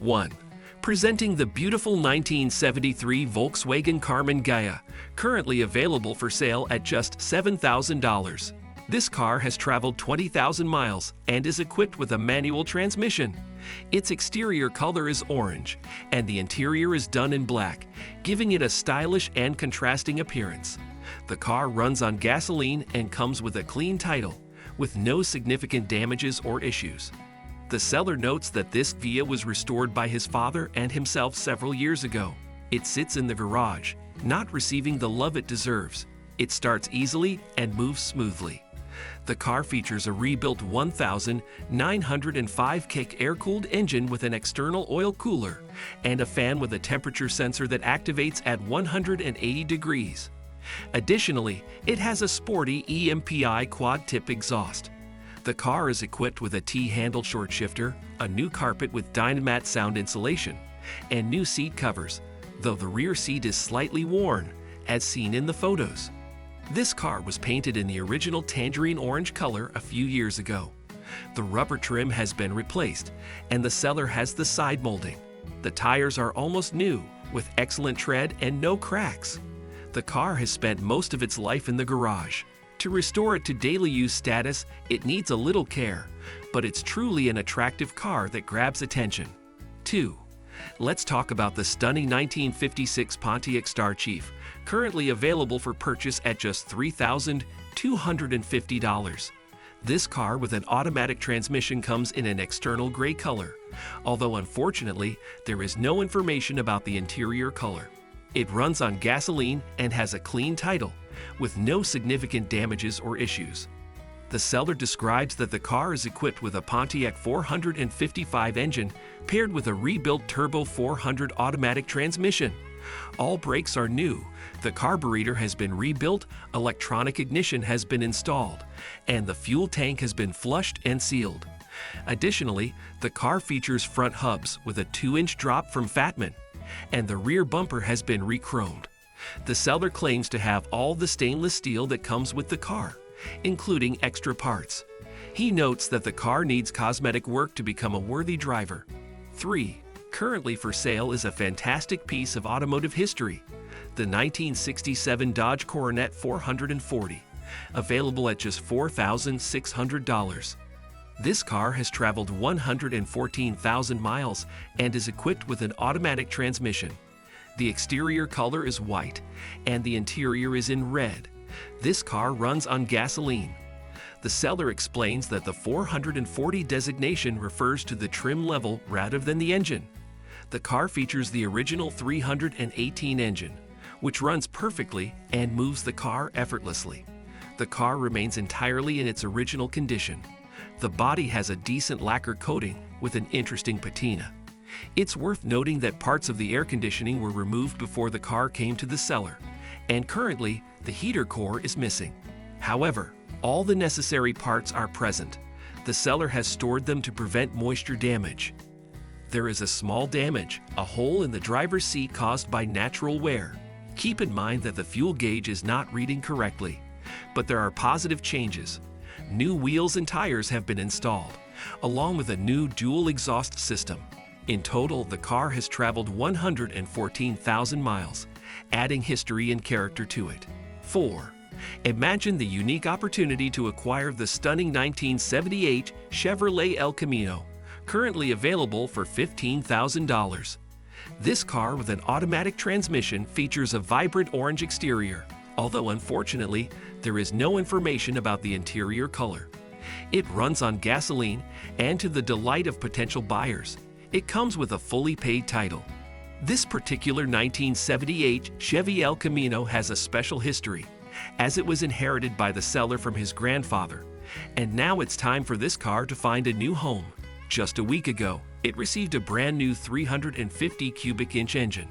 1. Presenting the beautiful 1973 Volkswagen Karmann Gaia, currently available for sale at just $7,000. This car has traveled 20,000 miles and is equipped with a manual transmission. Its exterior color is orange, and the interior is done in black, giving it a stylish and contrasting appearance. The car runs on gasoline and comes with a clean title, with no significant damages or issues. The seller notes that this Ghia was restored by his father and himself several years ago. It sits in the garage, not receiving the love it deserves. It starts easily and moves smoothly. The car features a rebuilt 1,905 kick air-cooled engine with an external oil cooler and a fan with a temperature sensor that activates at 180 degrees. Additionally, it has a sporty EMPI quad-tip exhaust. The car is equipped with a T-handle short shifter, a new carpet with Dynamat sound insulation, and new seat covers, though the rear seat is slightly worn, as seen in the photos. This car was painted in the original tangerine orange color a few years ago. The rubber trim has been replaced, and the seller has the side molding. The tires are almost new, with excellent tread and no cracks. The car has spent most of its life in the garage. To restore it to daily use status, it needs a little care, but it's truly an attractive car that grabs attention. 2. Let's talk about the stunning 1956 Pontiac Star Chief, currently available for purchase at just $3,250. This car with an automatic transmission comes in an external gray color, although unfortunately, there is no information about the interior color. It runs on gasoline and has a clean title, with no significant damages or issues. The seller describes that the car is equipped with a Pontiac 455 engine paired with a rebuilt Turbo 400 automatic transmission. All brakes are new, the carburetor has been rebuilt, electronic ignition has been installed, and the fuel tank has been flushed and sealed. Additionally, the car features front hubs with a 2-inch drop from Fatman, and the rear bumper has been re-chromed. The seller claims to have all the stainless steel that comes with the car, including extra parts. He notes that the car needs cosmetic work to become a worthy driver. 3. Currently for sale is a fantastic piece of automotive history, the 1967 Dodge Coronet 440, available at just $4,600. This car has traveled 114,000 miles and is equipped with an automatic transmission. The exterior color is white, and the interior is in red. This car runs on gasoline. The seller explains that the 440 designation refers to the trim level rather than the engine. The car features the original 318 engine, which runs perfectly and moves the car effortlessly. The car remains entirely in its original condition. The body has a decent lacquer coating with an interesting patina. It's worth noting that parts of the air conditioning were removed before the car came to the seller, and currently the heater core is missing. However, all the necessary parts are present. The seller has stored them to prevent moisture damage. There is a small damage, a hole in the driver's seat caused by natural wear. Keep in mind that the fuel gauge is not reading correctly, but there are positive changes. New wheels and tires have been installed, along with a new dual exhaust system. In total, the car has traveled 114,000 miles, adding history and character to it. 4. Imagine the unique opportunity to acquire the stunning 1978 Chevrolet El Camino, currently available for $15,000. This car with an automatic transmission features a vibrant orange exterior, although unfortunately, there is no information about the interior color. It runs on gasoline, and to the delight of potential buyers, it comes with a fully paid title. This particular 1978 Chevy El Camino has a special history, as it was inherited by the seller from his grandfather, and now it's time for this car to find a new home. Just a week ago, it received a brand new 350 cubic inch engine.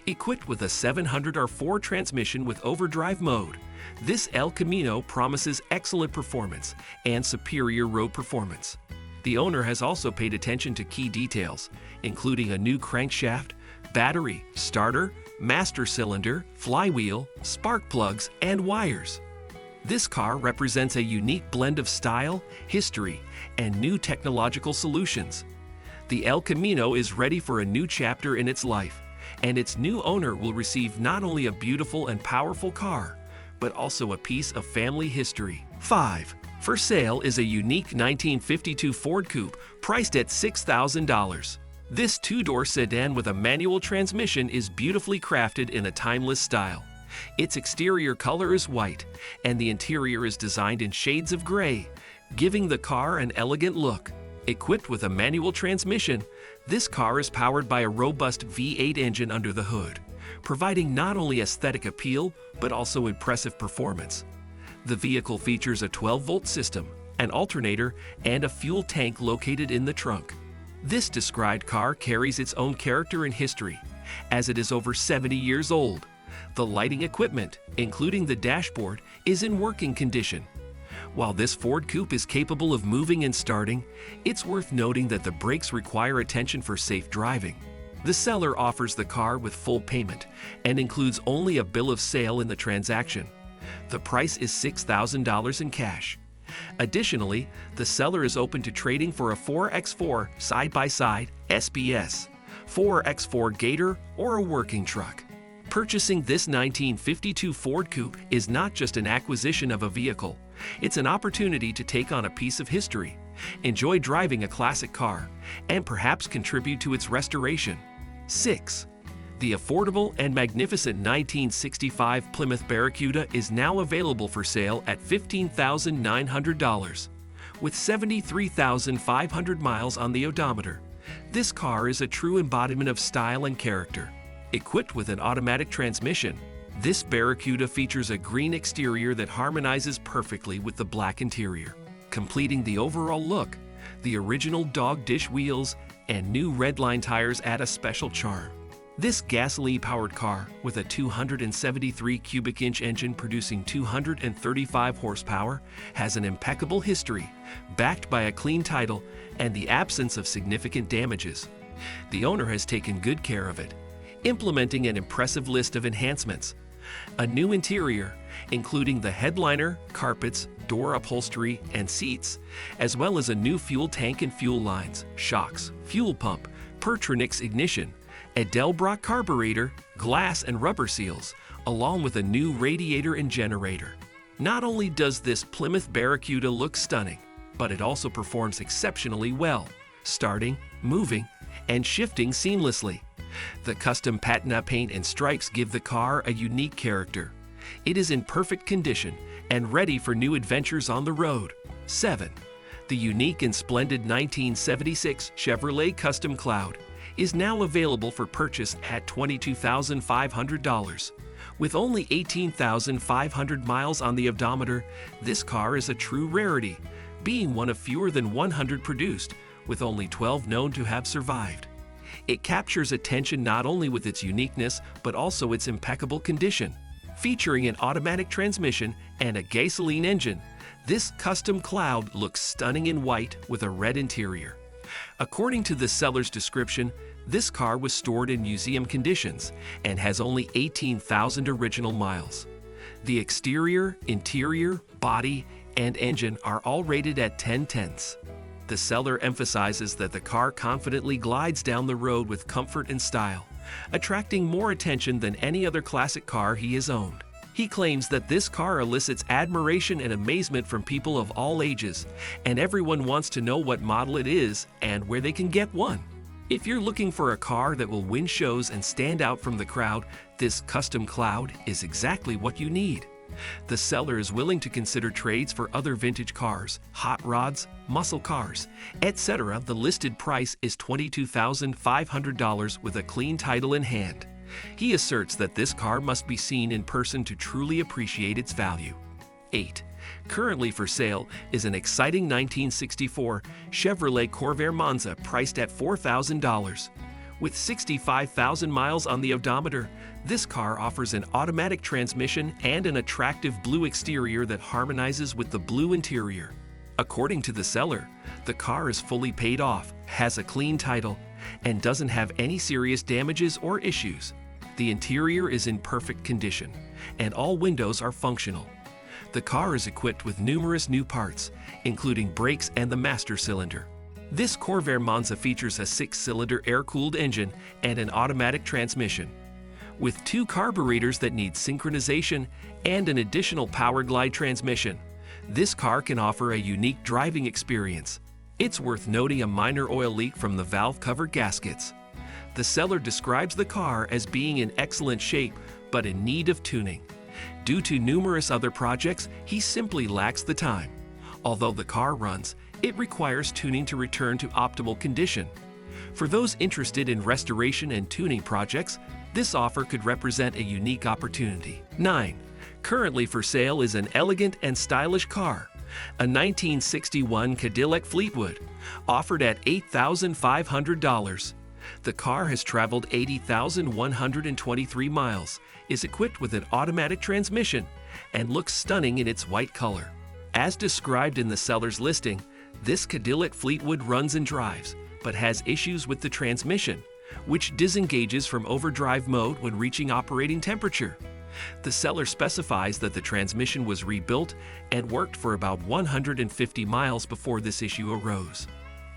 Equipped with a 700R4 transmission with overdrive mode, this El Camino promises excellent performance and superior road performance. The owner has also paid attention to key details, including a new crankshaft, battery, starter, master cylinder, flywheel, spark plugs, and wires. This car represents a unique blend of style, history, and new technological solutions. The El Camino is ready for a new chapter in its life, and its new owner will receive not only a beautiful and powerful car, but also a piece of family history. 5. For sale is a unique 1952 Ford Coupe priced at $6,000. This two-door sedan with a manual transmission is beautifully crafted in a timeless style. Its exterior color is white, and the interior is designed in shades of gray, giving the car an elegant look. Equipped with a manual transmission, this car is powered by a robust V8 engine under the hood, providing not only aesthetic appeal, but also impressive performance. The vehicle features a 12-volt system, an alternator, and a fuel tank located in the trunk. This described car carries its own character and history, as it is over 70 years old. The lighting equipment, including the dashboard, is in working condition. While this Ford Coupe is capable of moving and starting, it's worth noting that the brakes require attention for safe driving. The seller offers the car with full payment and includes only a bill of sale in the transaction. The price is $6,000 in cash. Additionally, the seller is open to trading for a 4x4 side-by-side SBS, 4x4 Gator, or a working truck. Purchasing this 1952 Ford Coupe is not just an acquisition of a vehicle, it's an opportunity to take on a piece of history, enjoy driving a classic car, and perhaps contribute to its restoration. 6. The affordable and magnificent 1965 Plymouth Barracuda is now available for sale at $15,900. With 73,500 miles on the odometer, this car is a true embodiment of style and character. Equipped with an automatic transmission, this Barracuda features a green exterior that harmonizes perfectly with the black interior. Completing the overall look, the original dog dish wheels and new redline tires add a special charm. This gasoline-powered car, with a 273 cubic inch engine producing 235 horsepower, has an impeccable history, backed by a clean title and the absence of significant damages. The owner has taken good care of it, implementing an impressive list of enhancements. A new interior, including the headliner, carpets, door upholstery, and seats, as well as a new fuel tank and fuel lines, shocks, fuel pump, Pertronix ignition, a Delbrock carburetor, glass and rubber seals, along with a new radiator and generator. Not only does this Plymouth Barracuda look stunning, but it also performs exceptionally well, starting, moving, and shifting seamlessly. The custom patina paint and stripes give the car a unique character. It is in perfect condition and ready for new adventures on the road. 7. The unique and splendid 1976 Chevrolet Custom Cloud is now available for purchase at $22,500. With only 18,500 miles on the odometer, this car is a true rarity, being one of fewer than 100 produced, with only 12 known to have survived. It captures attention not only with its uniqueness, but also its impeccable condition. Featuring an automatic transmission and a gasoline engine, this custom Cloud looks stunning in white with a red interior. According to the seller's description, this car was stored in museum conditions and has only 18,000 original miles. The exterior, interior, body, and engine are all rated at 10/10. The seller emphasizes that the car confidently glides down the road with comfort and style, attracting more attention than any other classic car he has owned. He claims that this car elicits admiration and amazement from people of all ages, and everyone wants to know what model it is and where they can get one. If you're looking for a car that will win shows and stand out from the crowd, this custom Cloud is exactly what you need. The seller is willing to consider trades for other vintage cars, hot rods, muscle cars, etc. The listed price is $22,500 with a clean title in hand. He asserts that this car must be seen in person to truly appreciate its value. 8. Currently for sale is an exciting 1964 Chevrolet Corvair Monza priced at $4,000. With 65,000 miles on the odometer, this car offers an automatic transmission and an attractive blue exterior that harmonizes with the blue interior. According to the seller, the car is fully paid off, has a clean title, and doesn't have any serious damages or issues. The interior is in perfect condition, and all windows are functional. The car is equipped with numerous new parts, including brakes and the master cylinder. This Corvair Monza features a 6-cylinder air-cooled engine and an automatic transmission. With 2 carburetors that need synchronization and an additional power glide transmission, this car can offer a unique driving experience. It's worth noting a minor oil leak from the valve-covered gaskets. The seller describes the car as being in excellent shape but in need of tuning. Due to numerous other projects, he simply lacks the time. Although the car runs, it requires tuning to return to optimal condition. For those interested in restoration and tuning projects, this offer could represent a unique opportunity. 9. Currently for sale is an elegant and stylish car, a 1961 Cadillac Fleetwood, offered at $8,500. The car has traveled 80,123 miles, is equipped with an automatic transmission, and looks stunning in its white color. As described in the seller's listing, this Cadillac Fleetwood runs and drives, but has issues with the transmission, which disengages from overdrive mode when reaching operating temperature. The seller specifies that the transmission was rebuilt and worked for about 150 miles before this issue arose.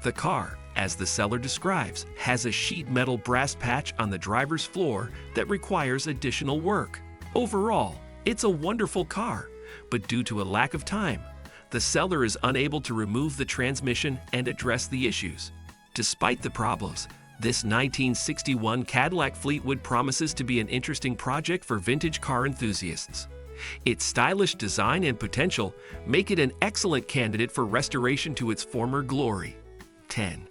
The car, as the seller describes, has a sheet metal brass patch on the driver's floor that requires additional work. Overall, it's a wonderful car, but due to a lack of time, the seller is unable to remove the transmission and address the issues. Despite the problems, this 1961 Cadillac Fleetwood promises to be an interesting project for vintage car enthusiasts. Its stylish design and potential make it an excellent candidate for restoration to its former glory. 10.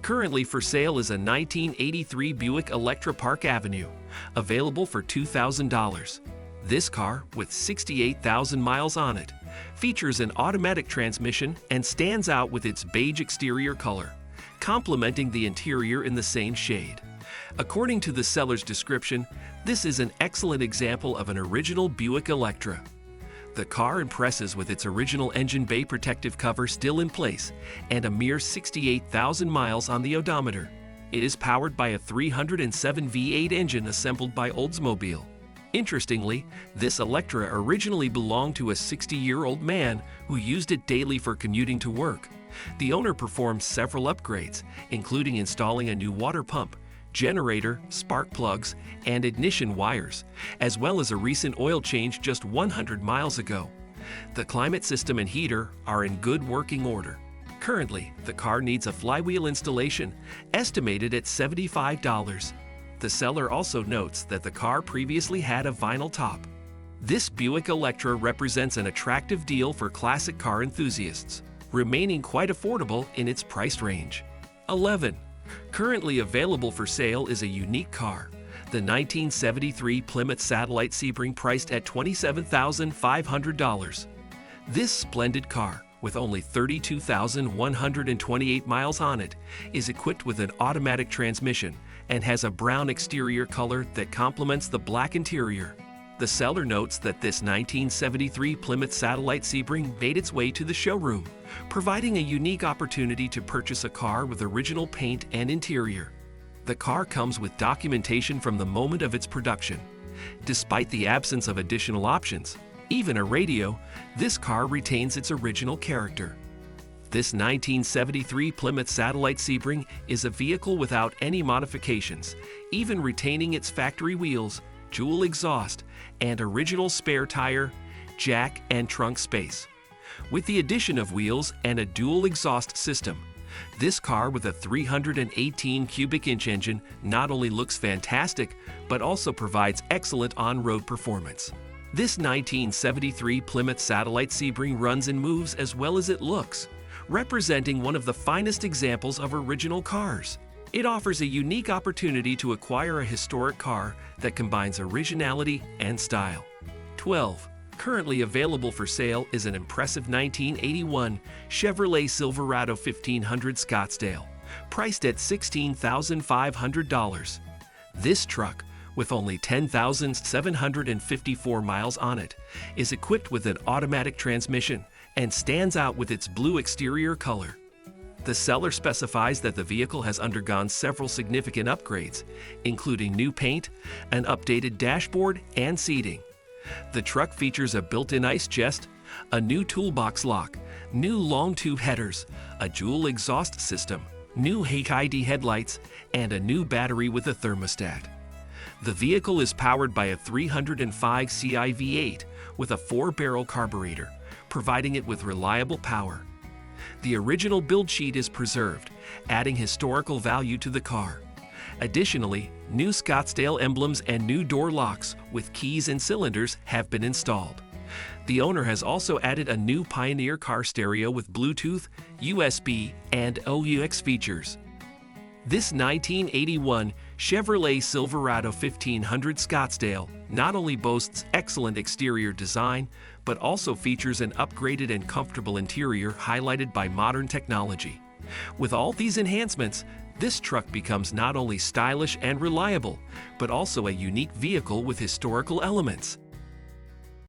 Currently for sale is a 1983 Buick Electra Park Avenue, available for $2,000. This car, with 68,000 miles on it, features an automatic transmission and stands out with its beige exterior color, complementing the interior in the same shade. According to the seller's description, this is an excellent example of an original Buick Electra. The car impresses with its original engine bay protective cover still in place and a mere 68,000 miles on the odometer. It is powered by a 307 V8 engine assembled by Oldsmobile. Interestingly, this Electra originally belonged to a 60-year-old man who used it daily for commuting to work. The owner performed several upgrades, including installing a new water pump, generator, spark plugs, and ignition wires, as well as a recent oil change just 100 miles ago. The climate system and heater are in good working order. Currently, the car needs a flywheel installation, estimated at $75. The seller also notes that the car previously had a vinyl top. This Buick Electra represents an attractive deal for classic car enthusiasts, remaining quite affordable in its price range. 11. Currently available for sale is a unique car, the 1973 Plymouth Satellite Sebring, priced at $27,500. This splendid car, with only 32,128 miles on it, is equipped with an automatic transmission and has a brown exterior color that complements the black interior. The seller notes that this 1973 Plymouth Satellite Sebring made its way to the showroom, providing a unique opportunity to purchase a car with original paint and interior. The car comes with documentation from the moment of its production. Despite the absence of additional options, even a radio, this car retains its original character. This 1973 Plymouth Satellite Sebring is a vehicle without any modifications, even retaining its factory wheels, dual exhaust, and original spare tire, jack, and trunk space. With the addition of wheels and a dual exhaust system, this car with a 318 cubic inch engine not only looks fantastic, but also provides excellent on-road performance. This 1973 Plymouth Satellite Sebring runs and moves as well as it looks, representing one of the finest examples of original cars. It offers a unique opportunity to acquire a historic car that combines originality and style. 12. Currently available for sale is an impressive 1981 Chevrolet Silverado 1500 Scottsdale, priced at $16,500. This truck, with only 10,754 miles on it, is equipped with an automatic transmission and stands out with its blue exterior color. The seller specifies that the vehicle has undergone several significant upgrades, including new paint, an updated dashboard, and seating. The truck features a built-in ice chest, a new toolbox lock, new long tube headers, a dual exhaust system, new HID headlights, and a new battery with a thermostat. The vehicle is powered by a 305 CI V8 with a 4-barrel carburetor, providing it with reliable power. The original build sheet is preserved, adding historical value to the car. Additionally, new Scottsdale emblems and new door locks with keys and cylinders have been installed. The owner has also added a new Pioneer car stereo with Bluetooth, USB, and AUX features. This 1981 Chevrolet Silverado 1500 Scottsdale not only boasts excellent exterior design, but also features an upgraded and comfortable interior highlighted by modern technology. With all these enhancements, this truck becomes not only stylish and reliable, but also a unique vehicle with historical elements.